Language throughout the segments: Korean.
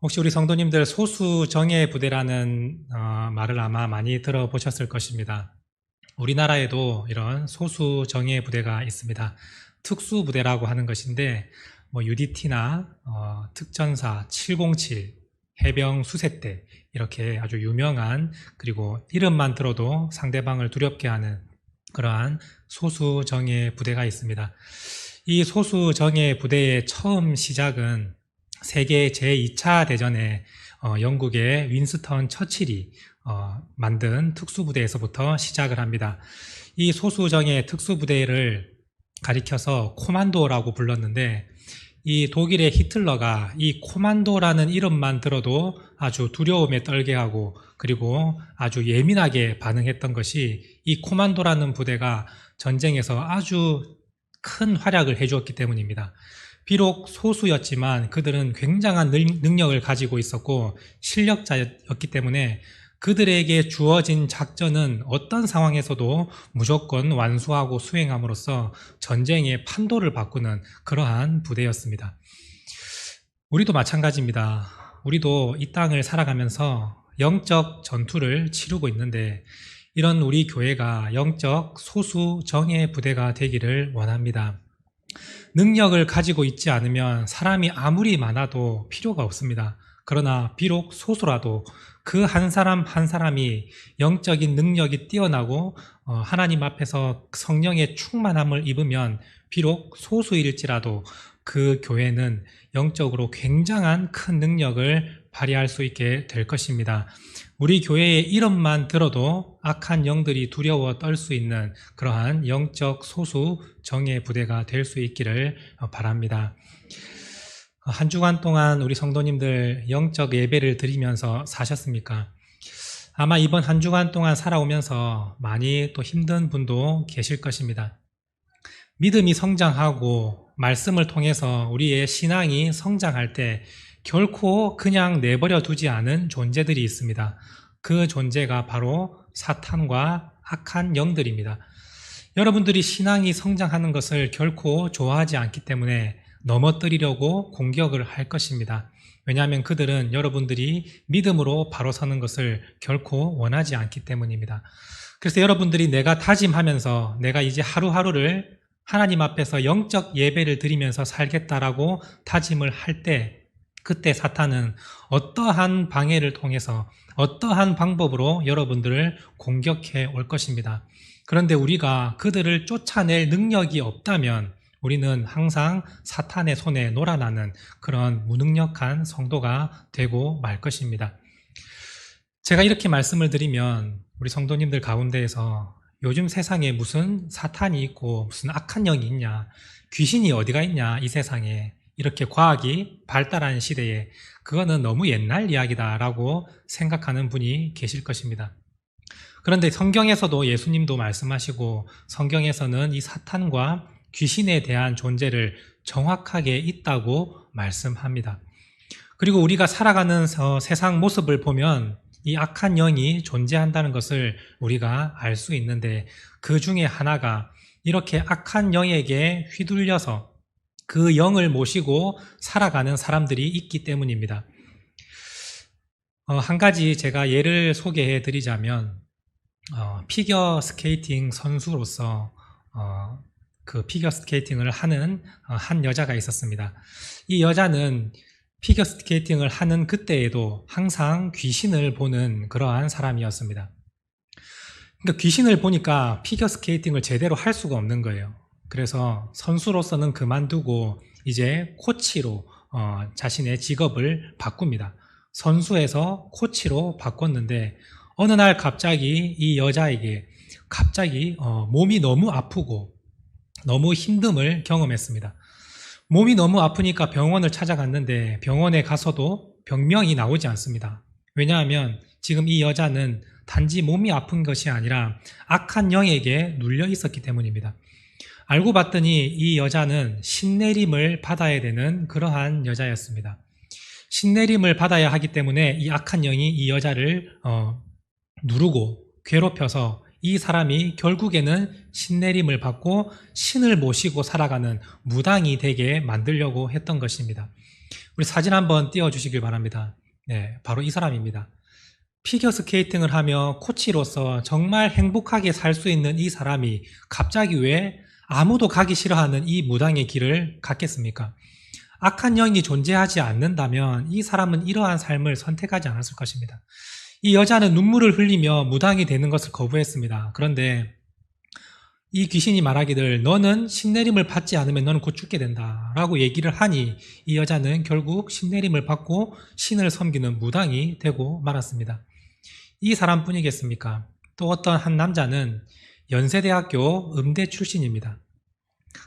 혹시 우리 성도님들 소수정예 부대라는 말을 아마 많이 들어보셨을 것입니다. 우리나라에도 이런 소수정예 부대가 있습니다. 특수부대라고 하는 것인데 UDT나 특전사 707, 해병 수색대 이렇게 아주 유명한, 그리고 이름만 들어도 상대방을 두렵게 하는 그러한 소수정예 부대가 있습니다. 이 소수정예 부대의 처음 시작은 세계 제2차 대전에 영국의 윈스턴 처칠이 만든 특수부대에서부터 시작을 합니다. 이 소수정예 특수부대를 가리켜서 코만도라고 불렀는데, 이 독일의 히틀러가 이 코만도라는 이름만 들어도 아주 두려움에 떨게 하고, 그리고 아주 예민하게 반응했던 것이 이 코만도라는 부대가 전쟁에서 아주 큰 활약을 해주었기 때문입니다. 비록 소수였지만 그들은 굉장한 능력을 가지고 있었고 실력자였기 때문에 그들에게 주어진 작전은 어떤 상황에서도 무조건 완수하고 수행함으로써 전쟁의 판도를 바꾸는 그러한 부대였습니다. 우리도 마찬가지입니다. 우리도 이 땅을 살아가면서 영적 전투를 치르고 있는데, 이런 우리 교회가 영적 소수 정예 부대가 되기를 원합니다. 능력을 가지고 있지 않으면 사람이 아무리 많아도 필요가 없습니다. 그러나 비록 소수라도 그 한 사람 한 사람이 영적인 능력이 뛰어나고 하나님 앞에서 성령의 충만함을 입으면 비록 소수일지라도 그 교회는 영적으로 굉장한 큰 능력을 발휘할 수 있게 될 것입니다. 우리 교회의 이름만 들어도 악한 영들이 두려워 떨 수 있는 그러한 영적 소수 정예 부대가 될 수 있기를 바랍니다. 한 주간 동안 우리 성도님들 영적 예배를 드리면서 사셨습니까? 아마 이번 한 주간 동안 살아오면서 많이 또 힘든 분도 계실 것입니다. 믿음이 성장하고 말씀을 통해서 우리의 신앙이 성장할 때 결코 그냥 내버려 두지 않은 존재들이 있습니다. 그 존재가 바로 사탄과 악한 영들입니다. 여러분들이 신앙이 성장하는 것을 결코 좋아하지 않기 때문에 넘어뜨리려고 공격을 할 것입니다. 왜냐하면 그들은 여러분들이 믿음으로 바로 서는 것을 결코 원하지 않기 때문입니다. 그래서 여러분들이 내가 다짐하면서 내가 이제 하루하루를 하나님 앞에서 영적 예배를 드리면서 살겠다라고 다짐을 할 때, 그때 사탄은 어떠한 방해를 통해서 어떠한 방법으로 여러분들을 공격해 올 것입니다. 그런데 우리가 그들을 쫓아낼 능력이 없다면 우리는 항상 사탄의 손에 놀아나는 그런 무능력한 성도가 되고 말 것입니다. 제가 이렇게 말씀을 드리면 우리 성도님들 가운데에서 요즘 세상에 무슨 사탄이 있고 무슨 악한 영이 있냐, 귀신이 어디가 있냐, 이 세상에 이렇게 과학이 발달하는 시대에 그거는 너무 옛날 이야기다라고 생각하는 분이 계실 것입니다. 그런데 성경에서도 예수님도 말씀하시고 성경에서는 이 사탄과 귀신에 대한 존재를 정확하게 있다고 말씀합니다. 그리고 우리가 살아가는 세상 모습을 보면 이 악한 영이 존재한다는 것을 우리가 알 수 있는데, 그 중에 하나가 이렇게 악한 영에게 휘둘려서 그 영을 모시고 살아가는 사람들이 있기 때문입니다. 한 가지 제가 예를 소개해 드리자면, 피겨 스케이팅 선수로서 그 피겨 스케이팅을 하는 한 여자가 있었습니다. 이 여자는 피겨 스케이팅을 하는 그때에도 항상 귀신을 보는 그러한 사람이었습니다. 그러니까 귀신을 보니까 피겨 스케이팅을 제대로 할 수가 없는 거예요. 그래서 선수로서는 그만두고 이제 코치로 자신의 직업을 바꿉니다. 선수에서 코치로 바꿨는데 어느 날 갑자기 이 여자에게 갑자기 몸이 너무 아프고 너무 힘듦을 경험했습니다. 몸이 너무 아프니까 병원을 찾아갔는데 병원에 가서도 병명이 나오지 않습니다. 왜냐하면 지금 이 여자는 단지 몸이 아픈 것이 아니라 악한 영에게 눌려 있었기 때문입니다. 알고 봤더니 이 여자는 신내림을 받아야 되는 그러한 여자였습니다. 신내림을 받아야 하기 때문에 이 악한 영이 이 여자를 누르고 괴롭혀서 이 사람이 결국에는 신내림을 받고 신을 모시고 살아가는 무당이 되게 만들려고 했던 것입니다. 우리 사진 한번 띄워주시길 바랍니다. 네, 바로 이 사람입니다. 피겨스케이팅을 하며 코치로서 정말 행복하게 살 수 있는 이 사람이 갑자기 왜 아무도 가기 싫어하는 이 무당의 길을 갔겠습니까? 악한 영이 존재하지 않는다면 이 사람은 이러한 삶을 선택하지 않았을 것입니다. 이 여자는 눈물을 흘리며 무당이 되는 것을 거부했습니다. 그런데 이 귀신이 말하기를 너는 신내림을 받지 않으면 너는 곧 죽게 된다 라고 얘기를 하니 이 여자는 결국 신내림을 받고 신을 섬기는 무당이 되고 말았습니다. 이 사람뿐이겠습니까? 또 어떤 한 남자는 연세대학교 음대 출신입니다.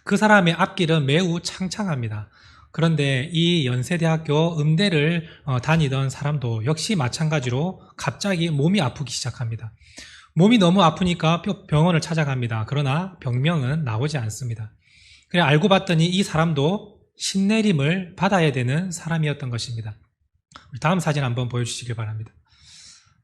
그 사람의 앞길은 매우 창창합니다. 그런데 이 연세대학교 음대를 다니던 사람도 역시 마찬가지로 갑자기 몸이 아프기 시작합니다. 몸이 너무 아프니까 병원을 찾아갑니다. 그러나 병명은 나오지 않습니다. 그래 알고 봤더니 이 사람도 신내림을 받아야 되는 사람이었던 것입니다. 다음 사진 한번 보여주시길 바랍니다.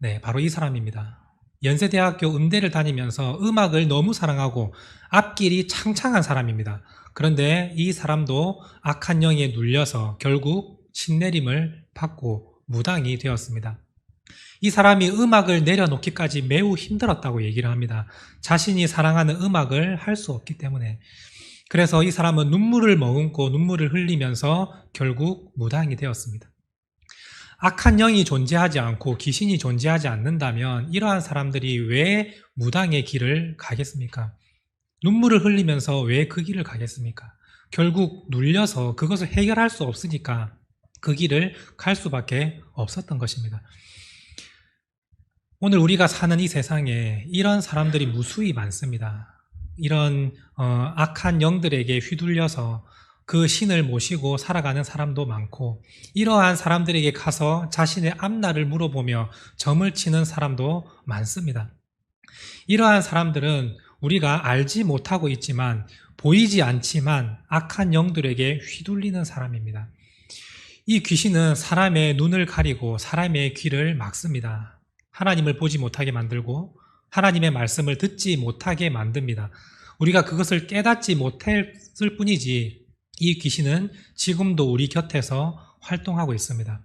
네, 바로 이 사람입니다. 연세대학교 음대를 다니면서 음악을 너무 사랑하고 앞길이 창창한 사람입니다. 그런데 이 사람도 악한 영에 눌려서 결국 신내림을 받고 무당이 되었습니다. 이 사람이 음악을 내려놓기까지 매우 힘들었다고 얘기를 합니다. 자신이 사랑하는 음악을 할 수 없기 때문에. 그래서 이 사람은 눈물을 머금고 눈물을 흘리면서 결국 무당이 되었습니다. 악한 영이 존재하지 않고 귀신이 존재하지 않는다면 이러한 사람들이 왜 무당의 길을 가겠습니까? 눈물을 흘리면서 왜 그 길을 가겠습니까? 결국 눌려서 그것을 해결할 수 없으니까 그 길을 갈 수밖에 없었던 것입니다. 오늘 우리가 사는 이 세상에 이런 사람들이 무수히 많습니다. 이런 악한 영들에게 휘둘려서 그 신을 모시고 살아가는 사람도 많고 이러한 사람들에게 가서 자신의 앞날을 물어보며 점을 치는 사람도 많습니다. 이러한 사람들은 우리가 알지 못하고 있지만 보이지 않지만 악한 영들에게 휘둘리는 사람입니다. 이 귀신은 사람의 눈을 가리고 사람의 귀를 막습니다. 하나님을 보지 못하게 만들고 하나님의 말씀을 듣지 못하게 만듭니다. 우리가 그것을 깨닫지 못했을 뿐이지 이 귀신은 지금도 우리 곁에서 활동하고 있습니다.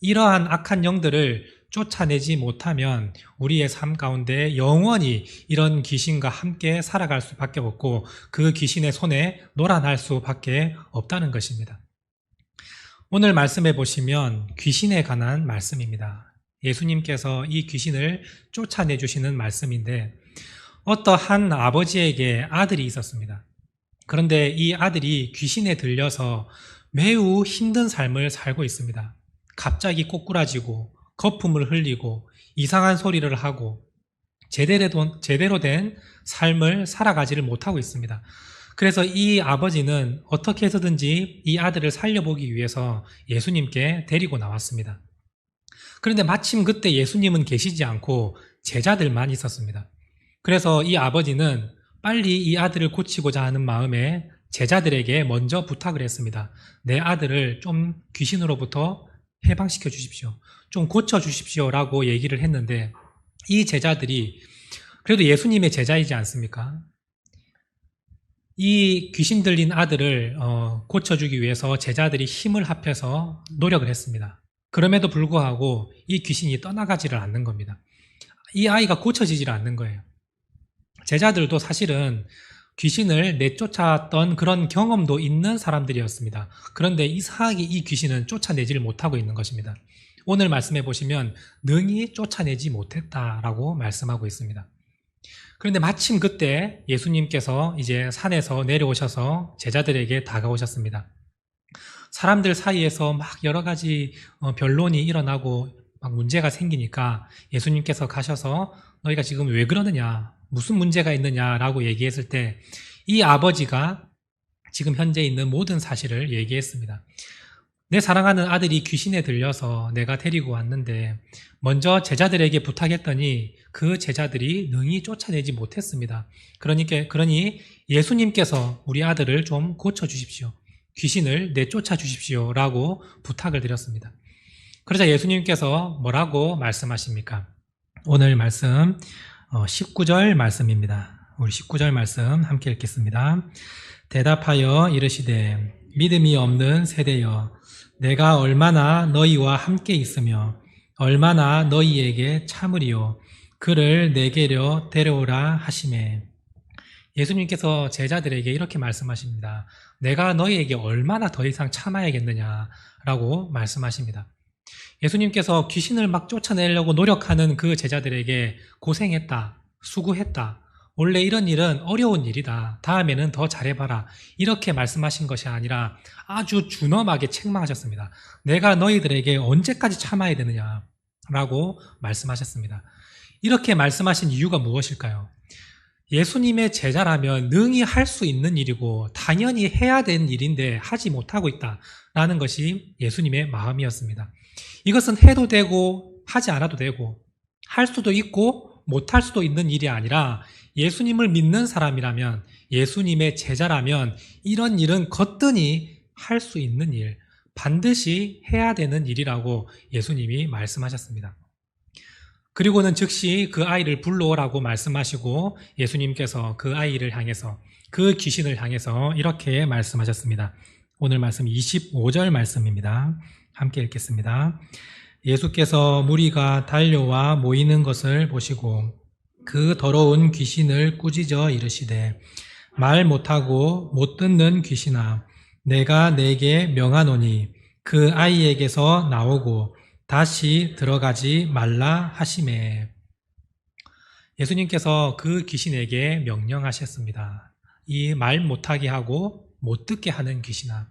이러한 악한 영들을 쫓아내지 못하면 우리의 삶 가운데 영원히 이런 귀신과 함께 살아갈 수밖에 없고 그 귀신의 손에 놀아날 수밖에 없다는 것입니다. 오늘 말씀해 보시면 귀신에 관한 말씀입니다. 예수님께서 이 귀신을 쫓아내 주시는 말씀인데 어떠한 아버지에게 아들이 있었습니다. 그런데 이 아들이 귀신에 들려서 매우 힘든 삶을 살고 있습니다. 갑자기 꼬꾸라지고 거품을 흘리고 이상한 소리를 하고 제대로 된 삶을 살아가지를 못하고 있습니다. 그래서 이 아버지는 어떻게 해서든지 이 아들을 살려보기 위해서 예수님께 데리고 나왔습니다. 그런데 마침 그때 예수님은 계시지 않고 제자들만 있었습니다. 그래서 이 아버지는 빨리 이 아들을 고치고자 하는 마음에 제자들에게 먼저 부탁을 했습니다. 내 아들을 좀 귀신으로부터 해방시켜 주십시오. 좀 고쳐 주십시오 라고 얘기를 했는데 이 제자들이 그래도 예수님의 제자이지 않습니까? 이 귀신 들린 아들을 고쳐주기 위해서 제자들이 힘을 합해서 노력을 했습니다. 그럼에도 불구하고 이 귀신이 떠나가지를 않는 겁니다. 이 아이가 고쳐지질 않는 거예요. 제자들도 사실은 귀신을 내쫓았던 그런 경험도 있는 사람들이었습니다. 그런데 이상하게 이 귀신은 쫓아내지를 못하고 있는 것입니다. 오늘 말씀해 보시면 능히 쫓아내지 못했다라고 말씀하고 있습니다. 그런데 마침 그때 예수님께서 이제 산에서 내려오셔서 제자들에게 다가오셨습니다. 사람들 사이에서 막 여러 가지 변론이 일어나고 막 문제가 생기니까 예수님께서 가셔서 너희가 지금 왜 그러느냐, 무슨 문제가 있느냐라고 얘기했을 때 이 아버지가 지금 현재 있는 모든 사실을 얘기했습니다. 내 사랑하는 아들이 귀신에 들려서 내가 데리고 왔는데 먼저 제자들에게 부탁했더니 그 제자들이 능히 쫓아내지 못했습니다. 그러니 예수님께서 우리 아들을 좀 고쳐주십시오. 귀신을 내쫓아 주십시오 라고 부탁을 드렸습니다. 그러자 예수님께서 뭐라고 말씀하십니까? 오늘 말씀 19절 말씀입니다. 우리 19절 말씀 함께 읽겠습니다. 대답하여 이르시되 믿음이 없는 세대여 내가 얼마나 너희와 함께 있으며 얼마나 너희에게 참으리요. 그를 내게로 데려오라 하시매. 예수님께서 제자들에게 이렇게 말씀하십니다. 내가 너희에게 얼마나 더 이상 참아야겠느냐라고 말씀하십니다. 예수님께서 귀신을 막 쫓아내려고 노력하는 그 제자들에게 고생했다, 수고했다, 원래 이런 일은 어려운 일이다, 다음에는 더 잘해봐라, 이렇게 말씀하신 것이 아니라 아주 준엄하게 책망하셨습니다. 내가 너희들에게 언제까지 참아야 되느냐라고 말씀하셨습니다. 이렇게 말씀하신 이유가 무엇일까요? 예수님의 제자라면 능히 할 수 있는 일이고 당연히 해야 되는 일인데 하지 못하고 있다라는 것이 예수님의 마음이었습니다. 이것은 해도 되고 하지 않아도 되고 할 수도 있고 못할 수도 있는 일이 아니라 예수님을 믿는 사람이라면, 예수님의 제자라면 이런 일은 거뜬히 할 수 있는 일, 반드시 해야 되는 일이라고 예수님이 말씀하셨습니다. 그리고는 즉시 그 아이를 불러오라고 말씀하시고 예수님께서 그 아이를 향해서, 그 귀신을 향해서 이렇게 말씀하셨습니다. 오늘 말씀 25절 말씀입니다. 함께 읽겠습니다. 예수께서 무리가 달려와 모이는 것을 보시고 그 더러운 귀신을 꾸짖어 이르시되, 말 못하고 못 듣는 귀신아, 내가 내게 명하노니 그 아이에게서 나오고 다시 들어가지 말라 하시매. 예수님께서 그 귀신에게 명령하셨습니다. 이 말 못하게 하고 못 듣게 하는 귀신아.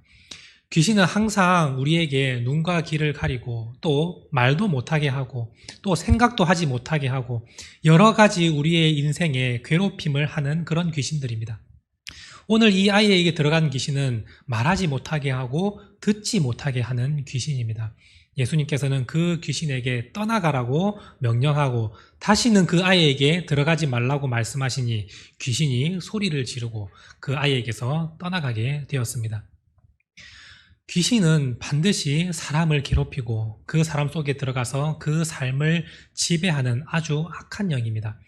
귀신은 항상 우리에게 눈과 귀를 가리고 또 말도 못하게 하고 또 생각도 하지 못하게 하고 여러 가지 우리의 인생에 괴롭힘을 하는 그런 귀신들입니다. 오늘 이 아이에게 들어간 귀신은 말하지 못하게 하고 듣지 못하게 하는 귀신입니다. 예수님께서는 그 귀신에게 떠나가라고 명령하고 다시는 그 아이에게 들어가지 말라고 말씀하시니 귀신이 소리를 지르고 그 아이에게서 떠나가게 되었습니다. 귀신은 반드시 사람을 괴롭히고 그 사람 속에 들어가서 그 삶을 지배하는 아주 악한 영입니다.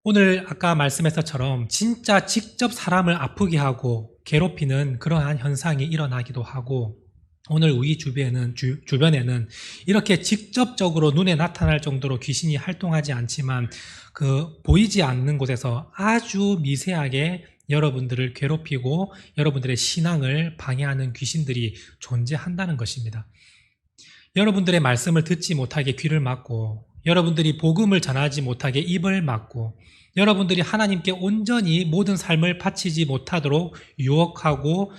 오늘 아까 말씀했것처럼 진짜 직접 사람을 아프게 하고 괴롭히는 그러한 현상이 일어나기도 하고, 오늘 우리 주변에는 이렇게 직접적으로 눈에 나타날 정도로 귀신이 활동하지 않지만 보이지 않는 곳에서 아주 미세하게 여러분들을 괴롭히고 여러분들의 신앙을 방해하는 귀신들이 존재한다는 것입니다. 여러분들의 말씀을 듣지 못하게 귀를 막고, 여러분들이 복음을 전하지 못하게 입을 막고, 여러분들이 하나님께 온전히 모든 삶을 바치지 못하도록 유혹하고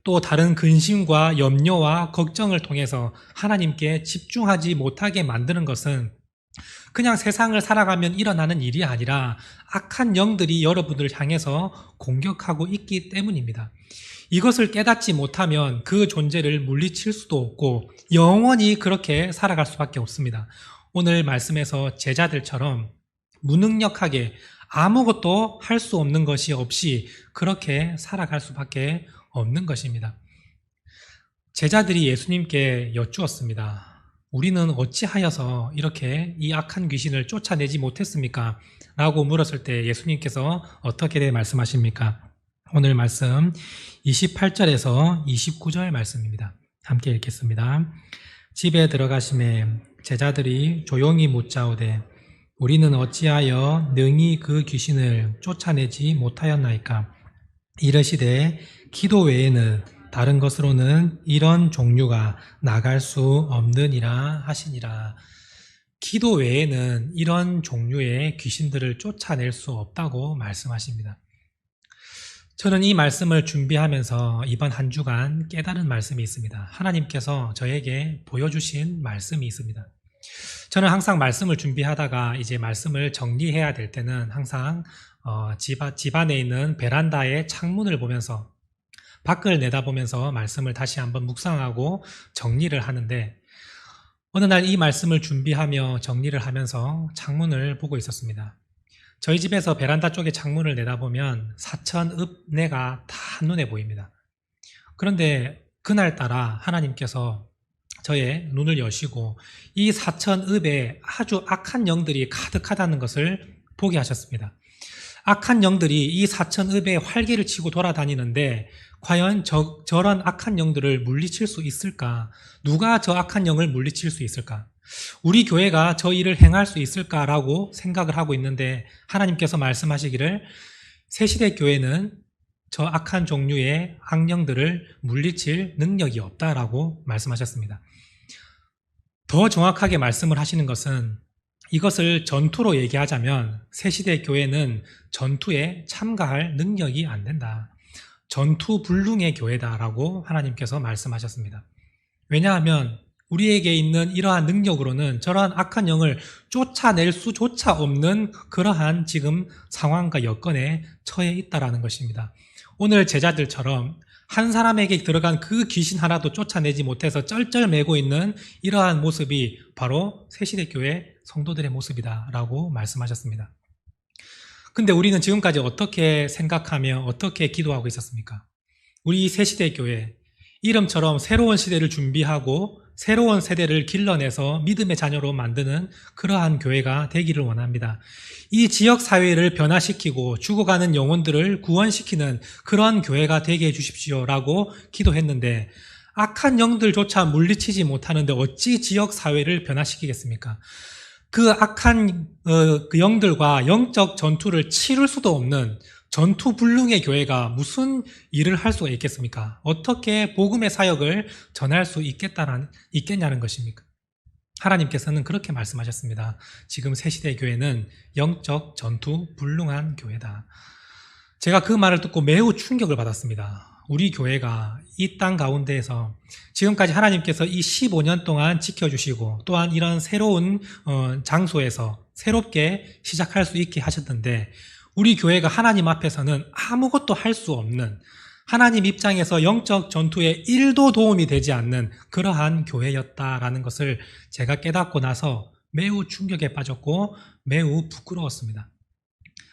또 다른 근심과 염려와 걱정을 통해서 하나님께 집중하지 못하게 만드는 것은 그냥 세상을 살아가면 일어나는 일이 아니라 악한 영들이 여러분들을 향해서 공격하고 있기 때문입니다. 이것을 깨닫지 못하면 그 존재를 물리칠 수도 없고 영원히 그렇게 살아갈 수밖에 없습니다. 오늘 말씀에서 제자들처럼 무능력하게 아무것도 할 수 없는 것이 없이 그렇게 살아갈 수밖에 없는 것입니다. 제자들이 예수님께 여쭈었습니다. 우리는 어찌하여서 이렇게 이 악한 귀신을 쫓아내지 못했습니까? 라고 물었을 때 예수님께서 어떻게 말씀하십니까? 오늘 말씀 28절에서 29절 말씀입니다. 함께 읽겠습니다. 집에 들어가심에 제자들이 조용히 묻자오되, 우리는 어찌하여 능히 그 귀신을 쫓아내지 못하였나이까? 이르시되, 기도 외에는 다른 것으로는 이런 종류가 나갈 수 없느니라 하시니라. 기도 외에는 이런 종류의 귀신들을 쫓아낼 수 없다고 말씀하십니다. 저는 이 말씀을 준비하면서 이번 한 주간 깨달은 말씀이 있습니다. 하나님께서 저에게 보여주신 말씀이 있습니다. 저는 항상 말씀을 준비하다가 이제 말씀을 정리해야 될 때는 항상 집 안에 있는 베란다의 창문을 보면서 밖을 내다보면서 말씀을 다시 한번 묵상하고 정리를 하는데, 어느 날 이 말씀을 준비하며 정리를 하면서 창문을 보고 있었습니다. 저희 집에서 베란다 쪽에 창문을 내다보면 사천읍내가 다 한눈에 보입니다. 그런데 그날따라 하나님께서 저의 눈을 여시고 이 사천읍에 아주 악한 영들이 가득하다는 것을 보게 하셨습니다. 악한 영들이 이 사천읍에 활개를 치고 돌아다니는데 과연 저런 악한 영들을 물리칠 수 있을까? 누가 저 악한 영을 물리칠 수 있을까? 우리 교회가 저 일을 행할 수 있을까라고 생각을 하고 있는데 하나님께서 말씀하시기를 새시대 교회는 저 악한 종류의 악령들을 물리칠 능력이 없다라고 말씀하셨습니다. 더 정확하게 말씀을 하시는 것은 이것을 전투로 얘기하자면 새시대 교회는 전투에 참가할 능력이 안 된다. 전투 불능의 교회다라고 하나님께서 말씀하셨습니다. 왜냐하면 우리에게 있는 이러한 능력으로는 저러한 악한 영을 쫓아낼 수조차 없는 그러한 지금 상황과 여건에 처해 있다라는 것입니다. 오늘 제자들처럼 한 사람에게 들어간 그 귀신 하나도 쫓아내지 못해서 쩔쩔매고 있는 이러한 모습이 바로 새시대 교회 성도들의 모습이다라고 말씀하셨습니다. 근데 우리는 지금까지 어떻게 생각하며 어떻게 기도하고 있었습니까? 우리 새시대 교회 이름처럼 새로운 시대를 준비하고 새로운 세대를 길러내서 믿음의 자녀로 만드는 그러한 교회가 되기를 원합니다. 이 지역 사회를 변화시키고 죽어가는 영혼들을 구원시키는 그런 교회가 되게 해주십시오라고 기도했는데 악한 영들조차 물리치지 못하는데 어찌 지역 사회를 변화시키겠습니까? 그 악한 그 영들과 영적 전투를 치를 수도 없는 전투 불능의 교회가 무슨 일을 할 수가 있겠습니까? 어떻게 복음의 사역을 전할 수 있겠냐는 것입니까? 하나님께서는 그렇게 말씀하셨습니다. 지금 새시대 교회는 영적 전투 불능한 교회다. 제가 그 말을 듣고 매우 충격을 받았습니다. 우리 교회가 이 땅 가운데에서 지금까지 하나님께서 이 15년 동안 지켜주시고 또한 이런 새로운 장소에서 새롭게 시작할 수 있게 하셨는데 우리 교회가 하나님 앞에서는 아무것도 할 수 없는 하나님 입장에서 영적 전투에 1도 도움이 되지 않는 그러한 교회였다라는 것을 제가 깨닫고 나서 매우 충격에 빠졌고 매우 부끄러웠습니다.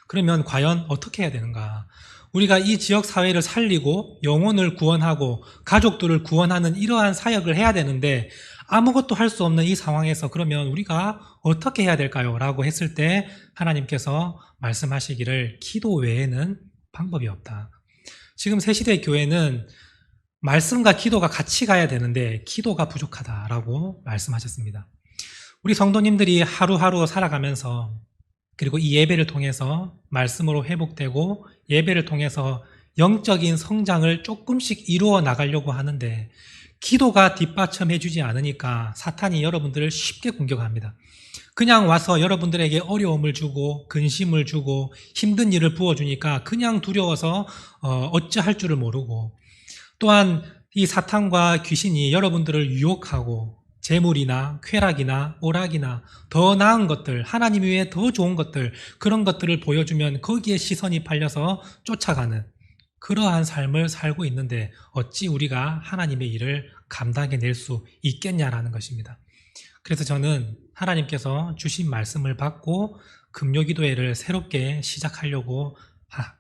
그러면 과연 어떻게 해야 되는가? 우리가 이 지역 사회를 살리고 영혼을 구원하고 가족들을 구원하는 이러한 사역을 해야 되는데 아무것도 할 수 없는 이 상황에서 그러면 우리가 어떻게 해야 될까요? 라고 했을 때 하나님께서 말씀하시기를 기도 외에는 방법이 없다. 지금 새시대 교회는 말씀과 기도가 같이 가야 되는데 기도가 부족하다라고 말씀하셨습니다. 우리 성도님들이 하루하루 살아가면서 그리고 이 예배를 통해서 말씀으로 회복되고 예배를 통해서 영적인 성장을 조금씩 이루어 나가려고 하는데 기도가 뒷받침해 주지 않으니까 사탄이 여러분들을 쉽게 공격합니다. 그냥 와서 여러분들에게 어려움을 주고 근심을 주고 힘든 일을 부어주니까 그냥 두려워서 어찌할 줄을 모르고 또한 이 사탄과 귀신이 여러분들을 유혹하고 재물이나 쾌락이나 오락이나 더 나은 것들, 하나님 외에 더 좋은 것들, 그런 것들을 보여주면 거기에 시선이 팔려서 쫓아가는 그러한 삶을 살고 있는데 어찌 우리가 하나님의 일을 감당해낼 수 있겠냐라는 것입니다. 그래서 저는 하나님께서 주신 말씀을 받고 금요기도회를 새롭게 시작하려고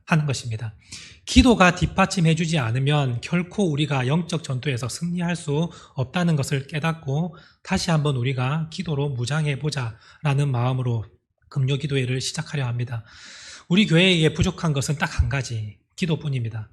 하는 것입니다. 기도가 뒷받침해주지 않으면 결코 우리가 영적 전투에서 승리할 수 없다는 것을 깨닫고 다시 한번 우리가 기도로 무장해보자라는 마음으로 금요기도회를 시작하려 합니다. 우리 교회에 부족한 것은 딱 한 가지, 기도뿐입니다.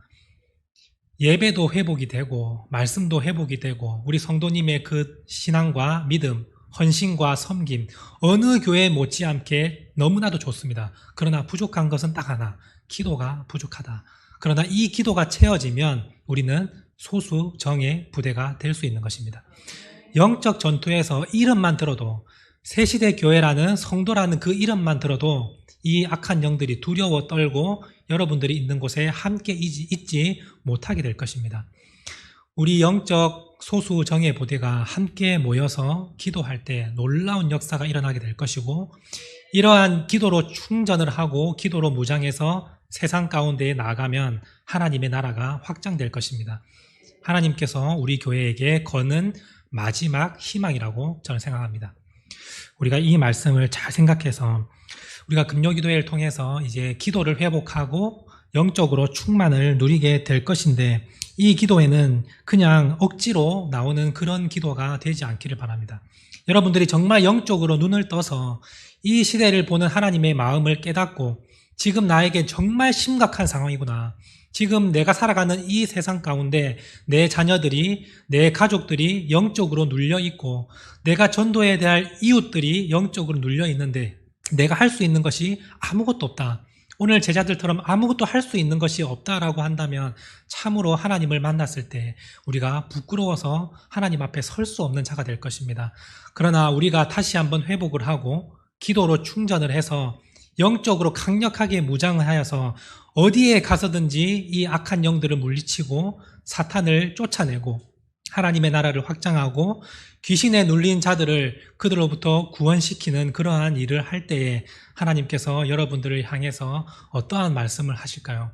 예배도 회복이 되고 말씀도 회복이 되고 우리 성도님의 그 신앙과 믿음, 헌신과 섬김 어느 교회 못지않게 너무나도 좋습니다. 그러나 부족한 것은 딱 하나, 기도가 부족하다. 그러나 이 기도가 채워지면 우리는 소수 정예 부대가 될 수 있는 것입니다. 영적 전투에서 이름만 들어도 새시대 교회라는 성도라는 그 이름만 들어도 이 악한 영들이 두려워 떨고 여러분들이 있는 곳에 함께 있지 못하게 될 것입니다. 우리 영적 소수 정예 부대가 함께 모여서 기도할 때 놀라운 역사가 일어나게 될 것이고 이러한 기도로 충전을 하고 기도로 무장해서 세상 가운데에 나아가면 하나님의 나라가 확장될 것입니다. 하나님께서 우리 교회에게 거는 마지막 희망이라고 저는 생각합니다. 우리가 이 말씀을 잘 생각해서 우리가 금요기도회를 통해서 이제 기도를 회복하고 영적으로 충만을 누리게 될 것인데 이 기도에는 그냥 억지로 나오는 그런 기도가 되지 않기를 바랍니다. 여러분들이 정말 영적으로 눈을 떠서 이 시대를 보는 하나님의 마음을 깨닫고 지금 나에게 정말 심각한 상황이구나. 지금 내가 살아가는 이 세상 가운데 내 자녀들이, 내 가족들이 영적으로 눌려 있고 내가 전도해야 될 이웃들이 영적으로 눌려 있는데 내가 할 수 있는 것이 아무것도 없다. 오늘 제자들처럼 아무것도 할 수 있는 것이 없다라고 한다면 참으로 하나님을 만났을 때 우리가 부끄러워서 하나님 앞에 설 수 없는 자가 될 것입니다. 그러나 우리가 다시 한번 회복을 하고 기도로 충전을 해서 영적으로 강력하게 무장을 하여서 어디에 가서든지 이 악한 영들을 물리치고 사탄을 쫓아내고 하나님의 나라를 확장하고 귀신에 눌린 자들을 그들로부터 구원시키는 그러한 일을 할 때에 하나님께서 여러분들을 향해서 어떠한 말씀을 하실까요?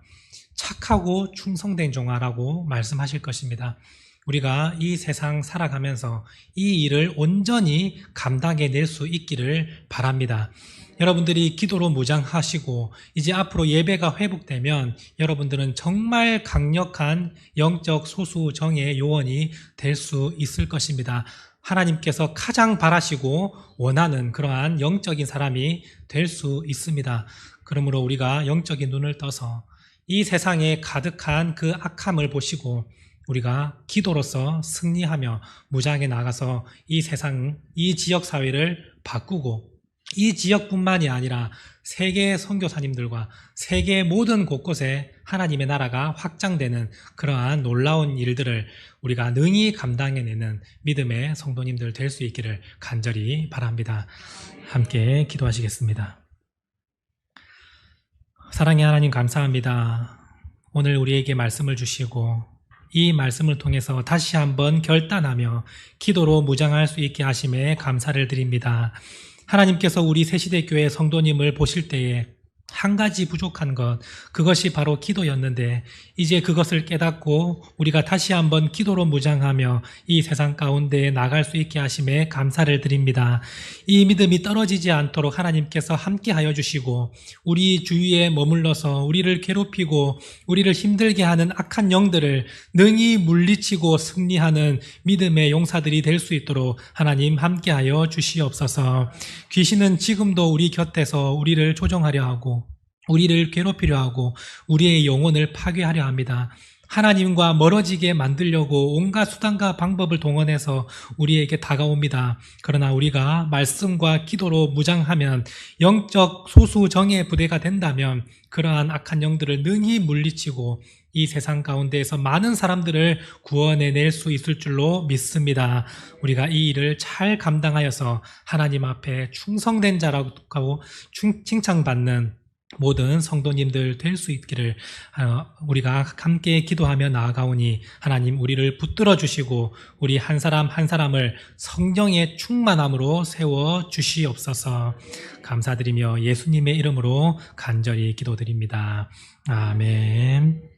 착하고 충성된 종아라고 말씀하실 것입니다. 우리가 이 세상 살아가면서 이 일을 온전히 감당해낼 수 있기를 바랍니다. 여러분들이 기도로 무장하시고 이제 앞으로 예배가 회복되면 여러분들은 정말 강력한 영적 소수 정예의 요원이 될 수 있을 것입니다. 하나님께서 가장 바라시고 원하는 그러한 영적인 사람이 될 수 있습니다. 그러므로 우리가 영적인 눈을 떠서 이 세상에 가득한 그 악함을 보시고 우리가 기도로서 승리하며 무장해 나가서 이 세상, 이 지역 사회를 바꾸고 이 지역뿐만이 아니라 세계 선교사님들과 세계 모든 곳곳에 하나님의 나라가 확장되는 그러한 놀라운 일들을 우리가 능히 감당해내는 믿음의 성도님들 될 수 있기를 간절히 바랍니다. 함께 기도하시겠습니다. 사랑의 하나님 감사합니다. 오늘 우리에게 말씀을 주시고 이 말씀을 통해서 다시 한번 결단하며 기도로 무장할 수 있게 하심에 감사를 드립니다. 하나님께서 우리 새시대교회 성도님을 보실 때에 한 가지 부족한 것, 그것이 바로 기도였는데 이제 그것을 깨닫고 우리가 다시 한번 기도로 무장하며 이 세상 가운데 나갈 수 있게 하심에 감사를 드립니다. 이 믿음이 떨어지지 않도록 하나님께서 함께하여 주시고 우리 주위에 머물러서 우리를 괴롭히고 우리를 힘들게 하는 악한 영들을 능히 물리치고 승리하는 믿음의 용사들이 될 수 있도록 하나님 함께하여 주시옵소서. 귀신은 지금도 우리 곁에서 우리를 조종하려 하고 우리를 괴롭히려 하고 우리의 영혼을 파괴하려 합니다. 하나님과 멀어지게 만들려고 온갖 수단과 방법을 동원해서 우리에게 다가옵니다. 그러나 우리가 말씀과 기도로 무장하면 영적 소수 정예 부대가 된다면 그러한 악한 영들을 능히 물리치고 이 세상 가운데에서 많은 사람들을 구원해낼 수 있을 줄로 믿습니다. 우리가 이 일을 잘 감당하여서 하나님 앞에 충성된 자라고 칭찬받는 모든 성도님들 될 수 있기를 우리가 함께 기도하며 나아가오니 하나님 우리를 붙들어 주시고 우리 한 사람 한 사람을 성령의 충만함으로 세워 주시옵소서. 감사드리며 예수님의 이름으로 간절히 기도드립니다. 아멘.